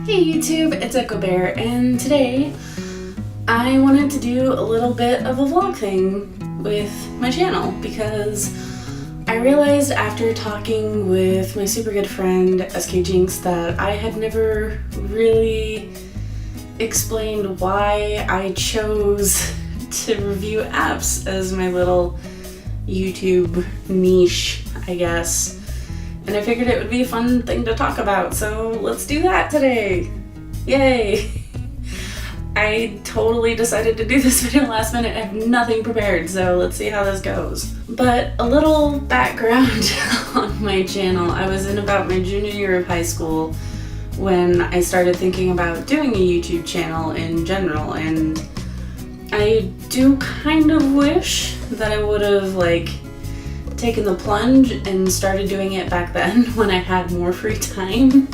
Hey YouTube, it's Echo Bear, and today I wanted to do a little bit of a vlog thing with my channel because I realized after talking with my super good friend SK Jinx that I had never really explained why I chose to review apps as my little YouTube niche, I guess. And I figured it would be a fun thing to talk about, so let's do that today! Yay! I totally decided to do this video last minute. I have nothing prepared, so let's see how this goes. But a little background on my channel. I was in about my junior year of high school when I started thinking about doing a YouTube channel in general, and I do kind of wish that I would have taken the plunge and started doing it back then when I had more free time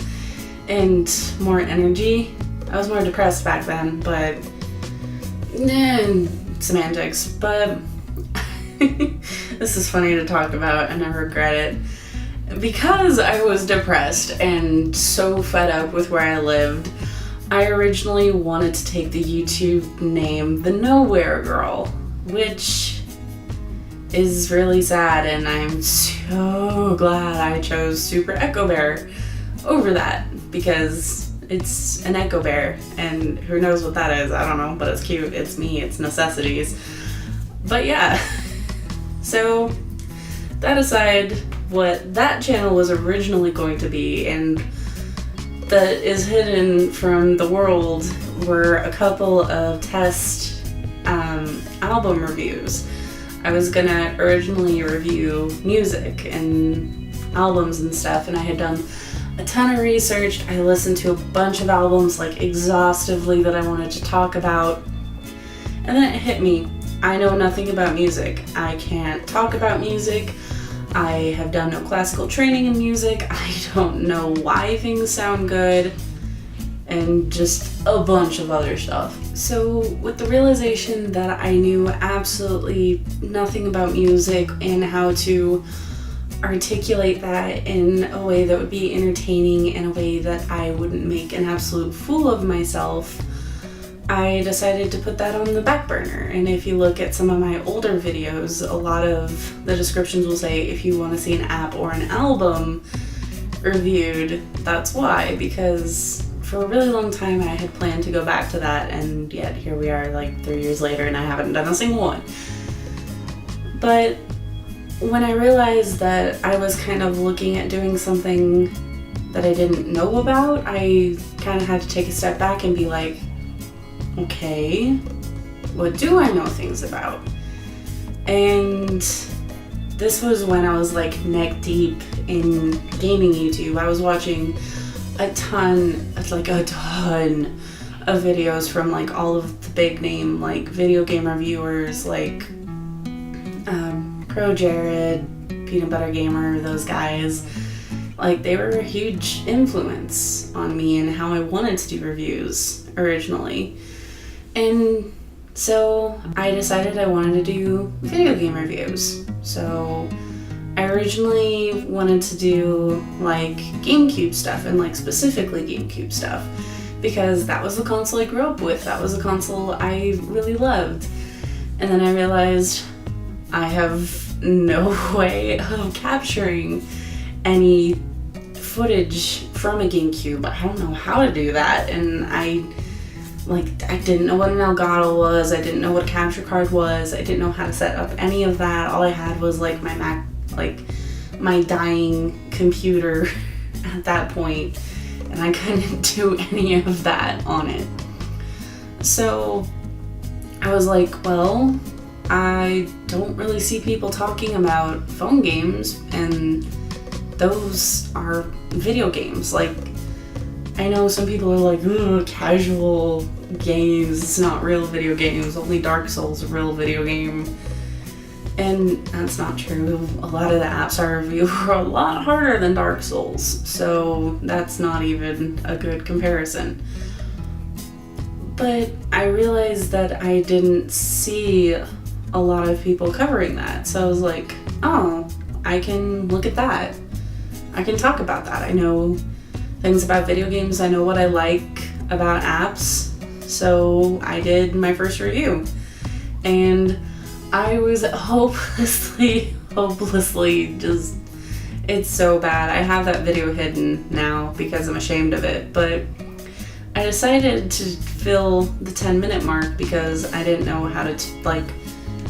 and more energy. I was more depressed back then, but semantics. But this is funny to talk about and I regret it. Because I was depressed and so fed up with where I lived, I originally wanted to take the YouTube name The Nowhere Girl, which is really sad, and I'm so glad I chose Super Echo Bear over that because it's an echo bear, and who knows what that is, I don't know, but it's cute, it's me, it's necessities. But yeah, so that aside, what that channel was originally going to be and that is hidden from the world were a couple of test album reviews. I was gonna originally review music and albums and stuff, and I had done a ton of research. I listened to a bunch of albums exhaustively that I wanted to talk about, and then it hit me. I know nothing about music. I can't talk about music. I have done no classical training in music. I don't know why things sound good, and just a bunch of other stuff. So with the realization that I knew absolutely nothing about music and how to articulate that in a way that would be entertaining, in a way that I wouldn't make an absolute fool of myself, I decided to put that on the back burner. And if you look at some of my older videos, a lot of the descriptions will say if you want to see an app or an album reviewed, that's why, because for a really long time I had planned to go back to that, and yet here we are 3 years later and I haven't done a single one. But when I realized that I was kind of looking at doing something that I didn't know about, I kind of had to take a step back and be like, okay, what do I know things about? And this was when I was neck deep in gaming YouTube. I was watching a ton of videos from all of the big name video game reviewers Pro Jared, Peanut Butter Gamer, those guys. They were a huge influence on me and how I wanted to do reviews originally. And so I decided I wanted to do video game reviews. So I originally wanted to do GameCube stuff, and specifically GameCube stuff, because that was the console I grew up with. That was a console I really loved. And then I realized I have no way of capturing any footage from a GameCube. I don't know how to do that, and I didn't know what an Elgato was, I didn't know what a capture card was, I didn't know how to set up any of that. All I had was my Mac, my dying computer at that point, and I couldn't do any of that on it. So I was well, I don't really see people talking about phone games, and those are video games. I know some people are ugh, casual games, it's not real video games, only Dark Souls is a real video game. And that's not true. A lot of the apps I review are a lot harder than Dark Souls, so that's not even a good comparison. But I realized that I didn't see a lot of people covering that, so I was oh, I can look at that. I can talk about that. I know things about video games. I know what I like about apps. So I did my first review. And I was hopelessly just, it's so bad. I have that video hidden now because I'm ashamed of it, but I decided to fill the 10-minute mark because I didn't know how to,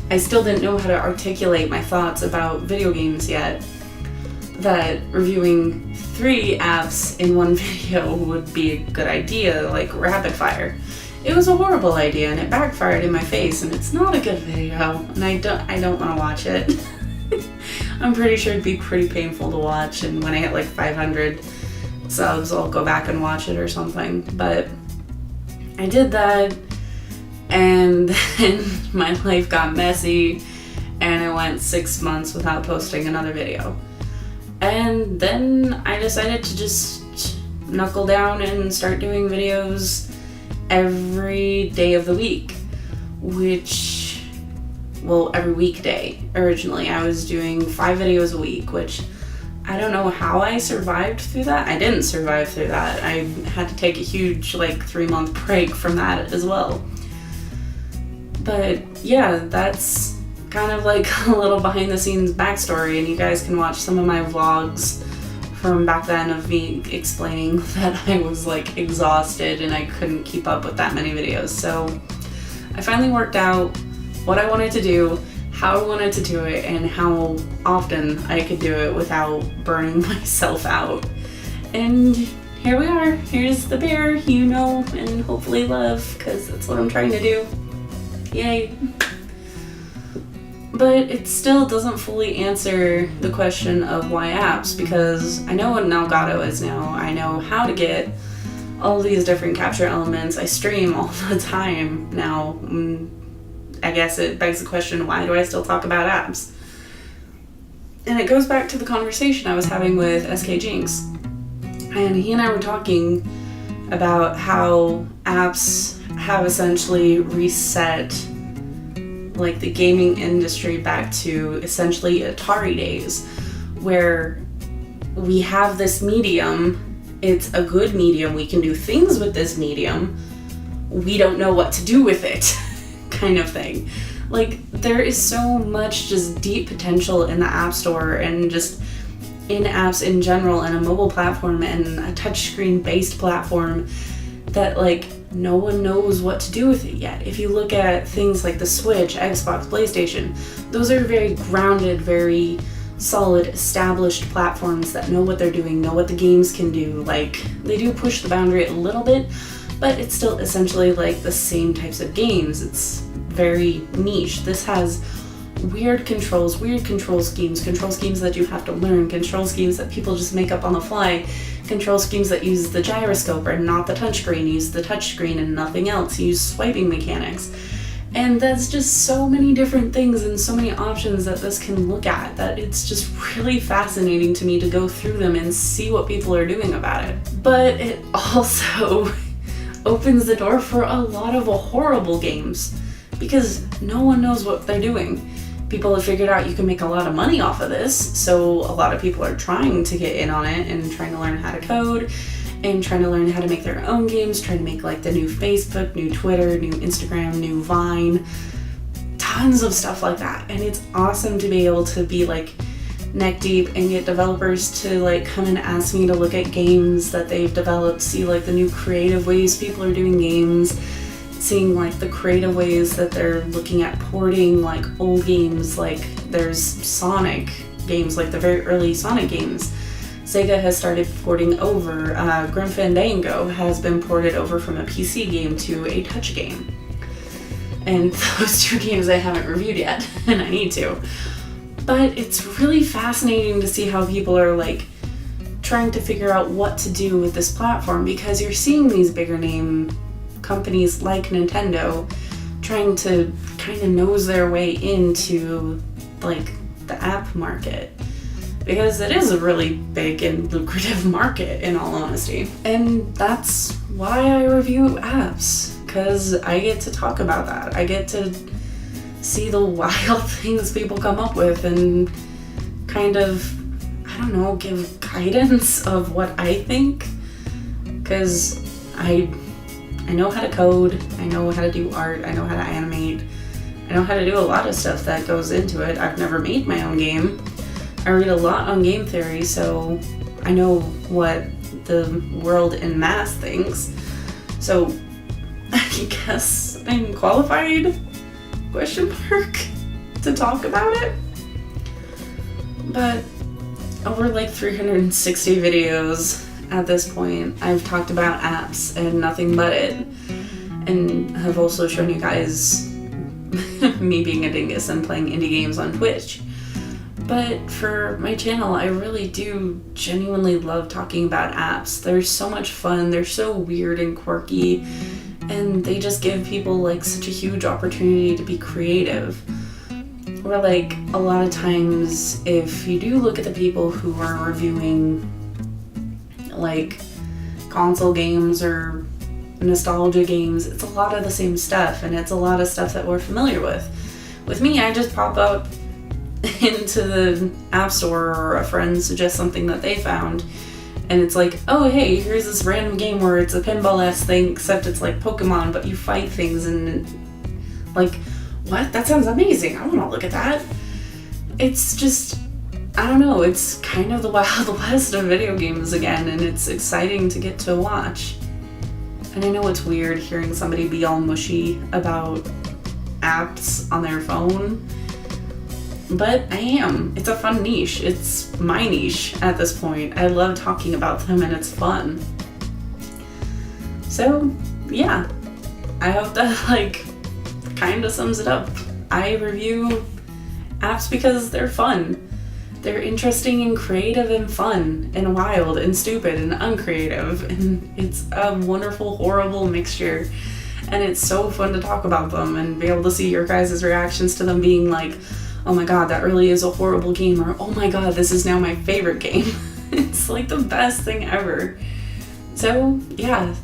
I still didn't know how to articulate my thoughts about video games yet, that reviewing 3 apps in one video would be a good idea, like rapid fire. It was a horrible idea and it backfired in my face, and it's not a good video, and I don't want to watch it. I'm pretty sure it'd be pretty painful to watch, and when I hit like 500 subs I'll go back and watch it or something. But I did that, and then my life got messy and I went 6 months without posting another video. And then I decided to just knuckle down and start doing videos every day of the week, every weekday. Originally I was doing 5 videos a week, which I don't know how I survived through that. I didn't survive through that. I had to take a huge 3-month break from that as well. But yeah, that's kind of like a little behind the scenes backstory, and you guys can watch some of my vlogs from back then of me explaining that I was exhausted and I couldn't keep up with that many videos. So I finally worked out what I wanted to do, how I wanted to do it, and how often I could do it without burning myself out. And here we are. Here's the bear you know and hopefully love, because that's what I'm trying to do. Yay. But it still doesn't fully answer the question of why apps, because I know what an Elgato is now. I know how to get all these different capture elements. I stream all the time now. I guess it begs the question, why do I still talk about apps? And it goes back to the conversation I was having with SK Jinx. And he and I were talking about how apps have essentially reset the gaming industry back to essentially Atari days, where we have this medium, it's a good medium, we can do things with this medium, we don't know what to do with it, kind of thing. There is so much just deep potential in the App Store and just in apps in general, and a mobile platform and a touchscreen based platform that no one knows what to do with it yet. If you look at things like the Switch, Xbox, PlayStation, those are very grounded, very solid, established platforms that know what they're doing, know what the games can do. They do push the boundary a little bit, but it's still essentially the same types of games. It's very niche. This has weird control schemes that you have to learn, control schemes that people just make up on the fly, control schemes that use the gyroscope and not the touchscreen, use the touchscreen and nothing else, use swiping mechanics. And that's just so many different things and so many options that this can look at, that it's just really fascinating to me to go through them and see what people are doing about it. But it also opens the door for a lot of horrible games, because no one knows what they're doing. People have figured out you can make a lot of money off of this, so a lot of people are trying to get in on it and trying to learn how to code and trying to learn how to make their own games, trying to make the new Facebook, new Twitter, new Instagram, new Vine, tons of stuff like that. And it's awesome to be able to be neck deep and get developers to come and ask me to look at games that they've developed, see the new creative ways people are doing games, seeing the creative ways that they're looking at porting old games. There's Sonic games, the very early Sonic games. Sega has started porting over. Grim Fandango has been ported over from a PC game to a touch game. And those 2 games I haven't reviewed yet, and I need to. But it's really fascinating to see how people are trying to figure out what to do with this platform, because you're seeing these bigger name companies like Nintendo trying to kind of nose their way into the app market, because it is a really big and lucrative market, in all honesty. And that's why I review apps, because I get to talk about that. I get to see the wild things people come up with and kind of, give guidance of what I think because I know how to code, I know how to do art, I know how to animate, I know how to do a lot of stuff that goes into it. I've never made my own game. I read a lot on game theory, so I know what the world en masse thinks. So I guess I'm qualified, question mark, to talk about it. But over like 360 videos at this point, I've talked about apps and nothing but it, and have also shown you guys me being a dingus and playing indie games on Twitch. But for my channel, I really do genuinely love talking about apps. They're so much fun, they're so weird and quirky, and they just give people like such a huge opportunity to be creative. Or like a lot of times, if you do look at the people who are reviewing like console games or nostalgia games, it's a lot of the same stuff, and it's a lot of stuff that we're familiar with. With me, I just pop up into the app store, or a friend suggests something that they found, and it's like, oh hey, here's this random game where it's a pinball-esque thing, except it's like Pokemon, but you fight things, and like, what? That sounds amazing. I want to look at that. It's just, I don't know, it's kind of the Wild West of video games again, and it's exciting to get to watch. And I know it's weird hearing somebody be all mushy about apps on their phone, but I am. It's a fun niche. It's my niche at this point. I love talking about them, and it's fun. So yeah, I hope that like kind of sums it up. I review apps because they're fun. They're interesting and creative and fun and wild and stupid and uncreative, and it's a wonderful, horrible mixture. And it's so fun to talk about them and be able to see your guys' reactions to them being like, oh my god, that really is a horrible game, or oh my god, this is now my favorite game. It's like the best thing ever. So yeah,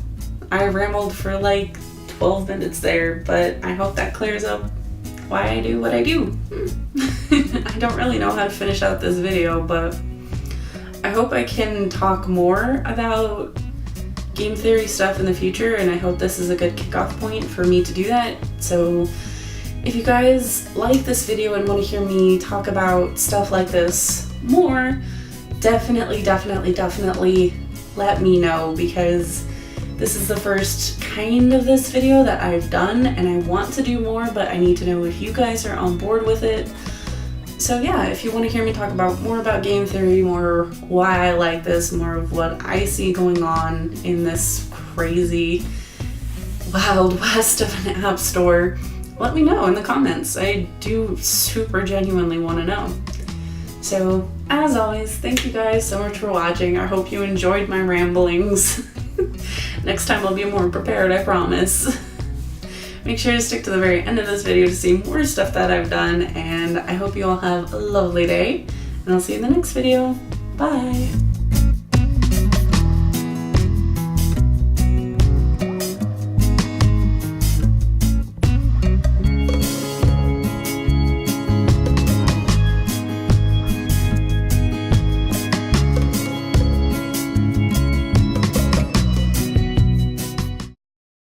I rambled for like 12 minutes there, but I hope that clears up why I do what I do. I don't really know how to finish out this video, but I hope I can talk more about game theory stuff in the future, and I hope this is a good kickoff point for me to do that. So if you guys like this video and want to hear me talk about stuff like this more, definitely let me know, because this is the first kind of this video that I've done, and I want to do more, but I need to know if you guys are on board with it. So yeah, if you want to hear me talk about more about game theory, more why I like this, more of what I see going on in this crazy Wild West of an app store, let me know in the comments. I do super genuinely want to know. So as always, thank you guys so much for watching. I hope you enjoyed my ramblings. Next time I'll be more prepared, I promise. Make sure to stick to the very end of this video to see more stuff that I've done, and I hope you all have a lovely day, and I'll see you in the next video. Bye!